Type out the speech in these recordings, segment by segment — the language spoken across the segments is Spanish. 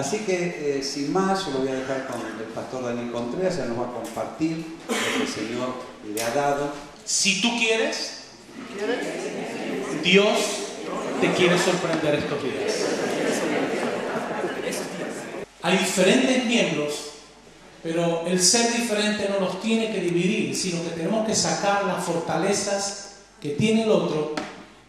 Así que, sin más, yo lo voy a dejar con el pastor Daniel Contreras, ya nos va a compartir lo que el Señor le ha dado. Si tú quieres, Dios te quiere sorprender estos días. Hay diferentes miembros, pero el ser diferente no los tiene que dividir, sino que tenemos que sacar las fortalezas que tiene el otro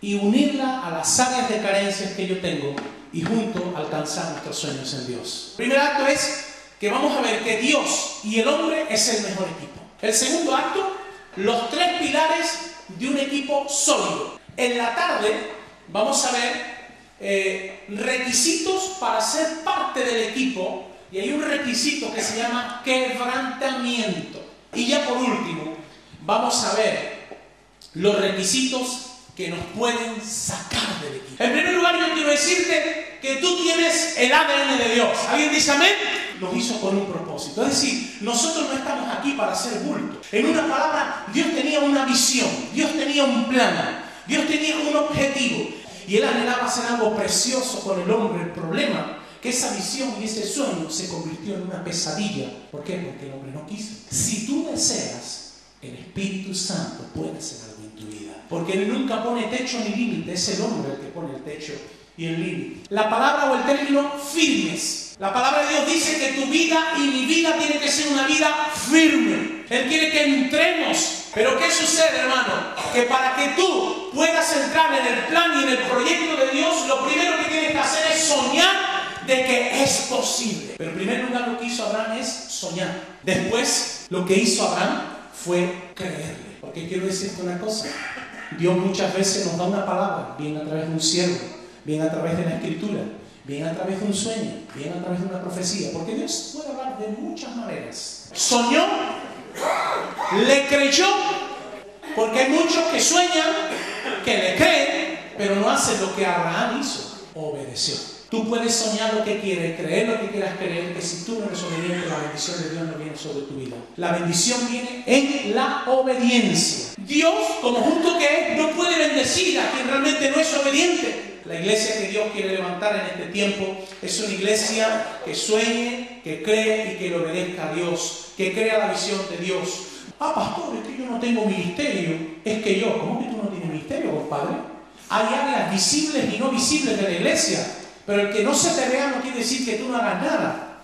y unirla a las áreas de carencias que yo tengo y juntos alcanzar nuestros sueños en Dios. El primer acto es que vamos a ver que Dios y el hombre es el mejor equipo. El segundo acto, los tres pilares de un equipo sólido. En la tarde vamos a ver requisitos para ser parte del equipo, y hay un requisito que se llama quebrantamiento. Y ya por último vamos a ver los requisitos que nos pueden sacar del equipo. En primer lugar, yo quiero decirte que tú tienes el ADN de Dios. ¿Alguien dice amén? Nos hizo con un propósito. Es decir, nosotros no estamos aquí para hacer bulto. En una palabra, Dios tenía una visión, Dios tenía un plan, Dios tenía un objetivo. Y Él anhelaba hacer algo precioso con el hombre. El problema que esa visión y ese sueño se convirtió en una pesadilla. ¿Por qué? Porque el hombre no quiso. Si tú deseas, el Espíritu Santo puede hacer algo en tu vida. Porque Él nunca pone techo ni límite. Es el hombre el que pone el techo y el límite. La palabra o el término firmes. La palabra de Dios dice que tu vida y mi vida tiene que ser una vida firme. Él quiere que entremos. Pero ¿qué sucede, hermano? Que para que tú puedas entrar en el plan y en el proyecto de Dios, lo primero que tienes que hacer es soñar de que es posible. Pero en primer lugar lo que hizo Abraham es soñar. Después lo que hizo Abraham fue creerle. Porque quiero decirte una cosa. Dios muchas veces nos da una palabra, bien a través de un siervo, bien a través de la escritura, bien a través de un sueño, bien a través de una profecía. Porque Dios puede hablar de muchas maneras. Soñó, le creyó, porque hay muchos que sueñan, que le creen, pero no hacen lo que Abraham hizo, obedeció. Tú puedes soñar lo que quieres, creer lo que quieras creer, que si tú no eres obediente, la bendición de Dios no viene sobre tu vida. La bendición viene en la obediencia. Dios, como justo que es, no puede bendecir a quien realmente no es obediente. La iglesia que Dios quiere levantar en este tiempo es una iglesia que sueñe, que cree y que le obedezca a Dios, que crea la visión de Dios. Ah, pastor, es que yo no tengo ministerio. Es que yo, ¿cómo que tú no tienes ministerio, compadre? Hay áreas visibles y no visibles de la iglesia, pero el que no se te vea no quiere decir que tú no hagas nada.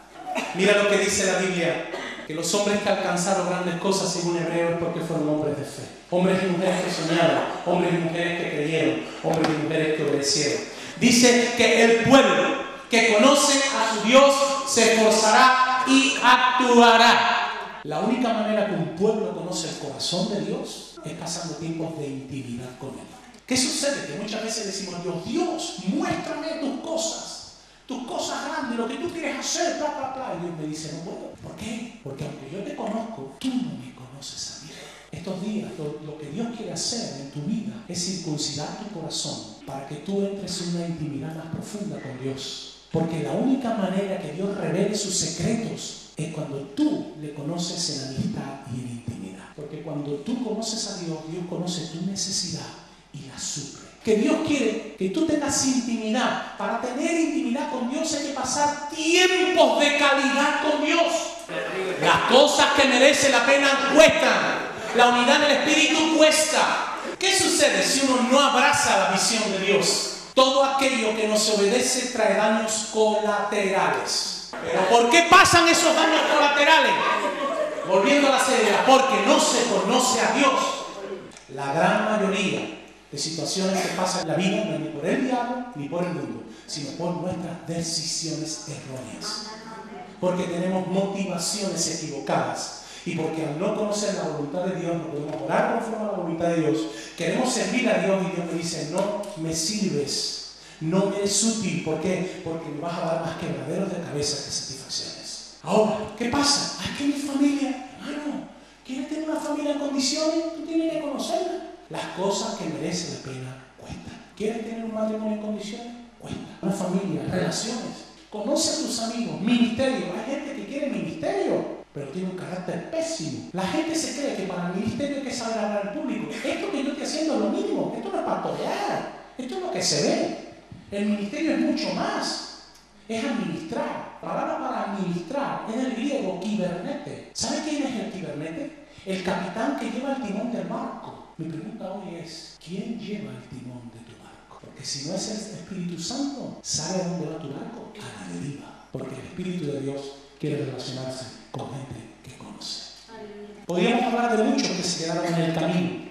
Mira lo que dice la Biblia, que los hombres que alcanzaron grandes cosas según Hebreos es porque fueron hombres de fe. Hombres y mujeres que soñaron, hombres y mujeres que creyeron, hombres y mujeres que obedecieron. Dice que el pueblo que conoce a su Dios se esforzará y actuará. La única manera que un pueblo conoce el corazón de Dios es pasando tiempos de intimidad con Él. ¿Qué sucede? Que muchas veces decimos, Dios, muéstrame tus cosas grandes, lo que tú quieres hacer, bla, bla, bla. Y Dios me dice, no puedo. ¿Por qué? Porque aunque yo te conozco, tú no me conoces a mí. Estos días, lo que Dios quiere hacer en tu vida es circuncidar tu corazón para que tú entres en una intimidad más profunda con Dios. Porque la única manera que Dios revele sus secretos es cuando tú le conoces en amistad y en intimidad. Porque cuando tú conoces a Dios, Dios conoce tu necesidad y la suple. Que Dios quiere que tú tengas intimidad. Para tener intimidad con Dios hay que pasar tiempos de calidad con Dios. Las cosas que merecen la pena cuestan. La unidad del Espíritu cuesta. ¿Qué sucede si uno no abraza la visión de Dios? Todo aquello que no se obedece trae daños colaterales. ¿Pero por qué pasan esos daños colaterales? Volviendo a la seriedad, porque no se conoce a Dios. La gran mayoría de situaciones que pasan en la vida no es ni por el diablo ni por el mundo, sino por nuestras decisiones erróneas. Porque tenemos motivaciones equivocadas. Y porque al no conocer la voluntad de Dios, no podemos orar conforme a la voluntad de Dios. Queremos servir a Dios y Dios me dice, no me sirves, no me es útil. ¿Por qué? Porque me vas a dar más quebraderos de cabeza que satisfacciones. Ahora, ¿qué pasa? Es que mi familia, hermano, ¿quieres tener una familia en condiciones? Tú tienes que conocerla. Las cosas que merecen la pena cuestan. ¿Quieres tener un matrimonio en condiciones? Cuesta. Una familia, relaciones. Conoce a tus amigos, ministerio. Hay gente que quiere ministerio, pero tiene un carácter pésimo. La gente se cree que para el ministerio hay que saber hablar al público. Esto que yo estoy haciendo es lo mismo. Esto no es pastorear. Esto es lo que se ve. El ministerio es mucho más. es administrar. La palabra para administrar es del griego kibernete. ¿Sabe quién es el kibernete? El capitán que lleva el timón del barco. Mi pregunta hoy es, ¿quién lleva el timón de tu barco? Porque si no es el Espíritu Santo, ¿sabe a dónde va tu barco? A la deriva. Porque el Espíritu de Dios quiere relacionarse con gente que conoce. Podríamos hablar de muchos que se quedaron en el camino.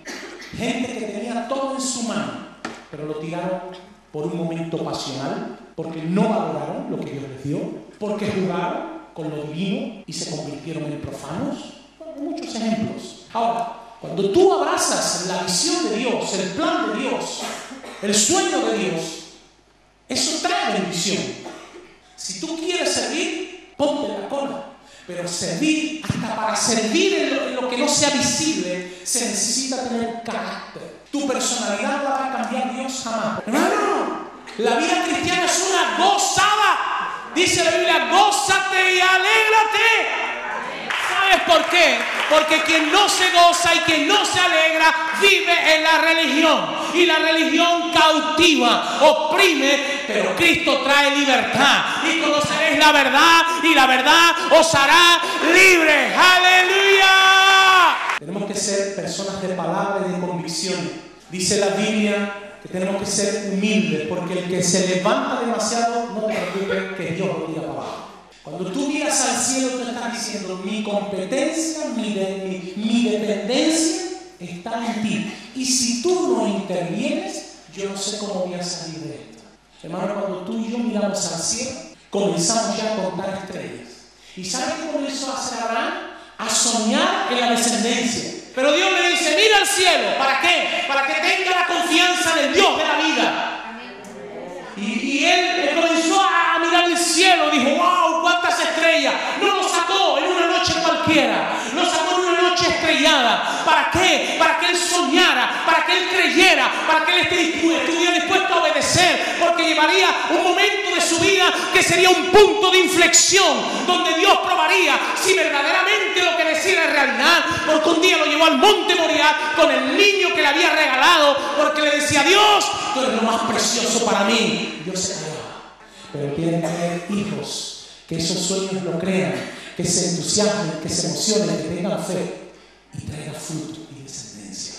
Gente que tenía todo en su mano, pero lo tiraron por un momento pasional, porque no valoraron lo que Dios les dio, porque jugaron con lo divino y se convirtieron en profanos. Bueno, muchos ejemplos. Ahora, cuando tú abrazas la visión de Dios, el plan de Dios, el sueño de Dios, eso trae bendición. Si tú quieres servir, ponte la cola. Pero servir, hasta para servir en lo que no sea visible, se necesita tener carácter. Tu personalidad no la va a cambiar Dios jamás. Hermano, la vida cristiana es una gozada. Dice la Biblia, gózate y alégrate. ¿Sabes por qué? Porque quien no se goza y quien no se alegra vive en la religión. Y la religión cautiva, oprime, pero Cristo trae libertad. Y conoceréis la verdad y la verdad os hará libres. ¡Aleluya! Tenemos que ser personas de palabra y de convicción. Dice la Biblia que tenemos que ser humildes, porque el que se levanta demasiado, no te preocupes que Dios lo tira para abajo. Cuando tú miras al cielo, tú estás diciendo, mi competencia, mi dependencia está en ti. Y si tú no intervienes, yo no sé cómo voy a salir de esto. Hermano, cuando tú y yo miramos al cielo, comenzamos ya a contar estrellas. ¿Y sabes qué comenzó a hacer Abraham? A soñar en la descendencia. Pero Dios le dice, mira al cielo. ¿Para qué? Para que tenga la confianza del Dios de la vida. Y él comenzó a mirar el cielo, dijo, wow, cuántas estrellas. No lo sacó en una noche cualquiera, lo sacó en una noche estrellada. ¿Para qué? Para que él soñara, para que él creyera, para que él estuviera dispuesto a obedecer, porque llevaría un momento de su vida que sería un punto de inflexión, donde Dios probaría si verdaderamente lo que decía era realidad. Porque un día lo llevó al monte Moriah con el niño que le había regalado, porque le decía, Dios, tú eres lo más precioso para mí. Dios se callaba. Pero tienen que haber hijos que esos sueños lo crean, que se entusiasmen, que se emocionen, que tengan fe y traigan fruto y descendencia.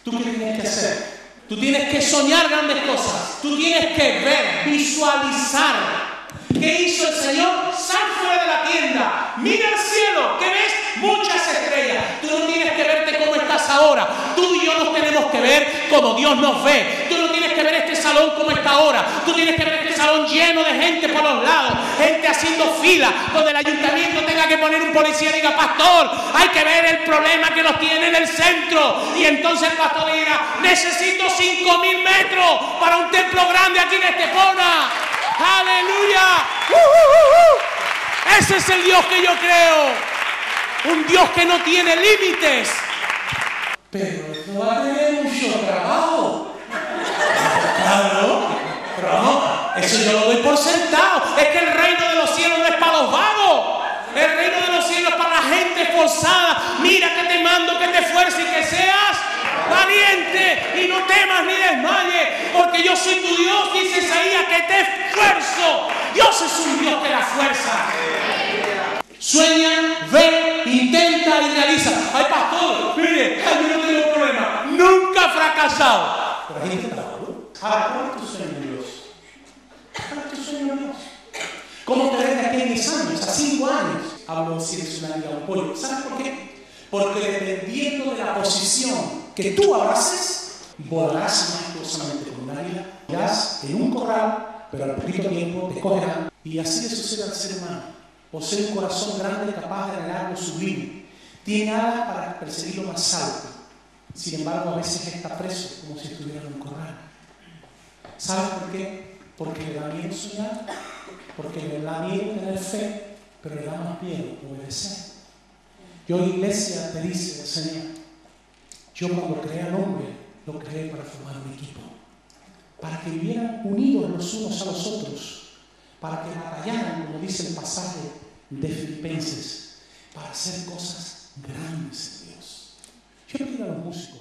¿Tú qué tienes que hacer? Tú tienes que soñar grandes cosas. Tú tienes que ver, visualizar. ¿Qué hizo el Señor? Sal fuera de la tienda, mira al cielo, que ves muchas estrellas. Tú no tienes que verte como estás ahora. Tú y yo nos tenemos que ver como Dios nos ve. Tú no tienes que ver este salón como está ahora. Tú tienes que ver este salón lleno de gente por los lados, gente haciendo fila, donde el ayuntamiento tenga que poner un policía y diga, pastor, hay que ver el problema que nos tiene en el centro. Y entonces el pastor dirá, necesito 5.000 metros para un templo grande aquí en Estepona. ¡Aleluya! Ese es el Dios que yo creo. Un Dios que no tiene límites. Pero esto va a tener mucho trabajo. Claro. Pero no, eso yo lo doy por sentado. Es que el reino de los cielos no es para los vagos. El reino de los cielos es para la gente esforzada. Mira que te mando, que te esfuerces y que seas valiente y no temas ni desmayes, porque yo soy tu Dios, dice Isaías, que te esfuerzo. Dios es un Dios que da fuerza. Sueña, ve, intenta y realiza. Ay, pastor, mire, yo no tengo problema, nunca he fracasado. Pero hay intentado. Ahora, ¿cuál es tu sueño en Dios? ¿Cuál es tu sueño en Dios? ¿Cómo te ves de aquí a 10 años, a 5 años? Hablo si eres una vida un pollo. ¿Sabes por qué? Porque dependiendo de la posición que tú abraces, volarás majestuosamente como un águila, irás en un corral, pero al poquito tiempo te cogerán. Y así le sucede al ser humano. Posee un corazón grande capaz de anhelar lo sublime. Tiene alas para perseguir lo más alto. Sin embargo, a veces está preso como si estuviera en un corral. ¿Sabes por qué? Porque le da miedo soñar, porque le da miedo tener fe, pero le da más miedo obedecer. Y hoy, iglesia, te dice el Señor, yo cuando creé al hombre, lo creé para formar un equipo, para que vivieran unidos los unos a los otros, para que batallaran, como dice el pasaje de Filipenses, para hacer cosas grandes en Dios. Yo pido a los músicos,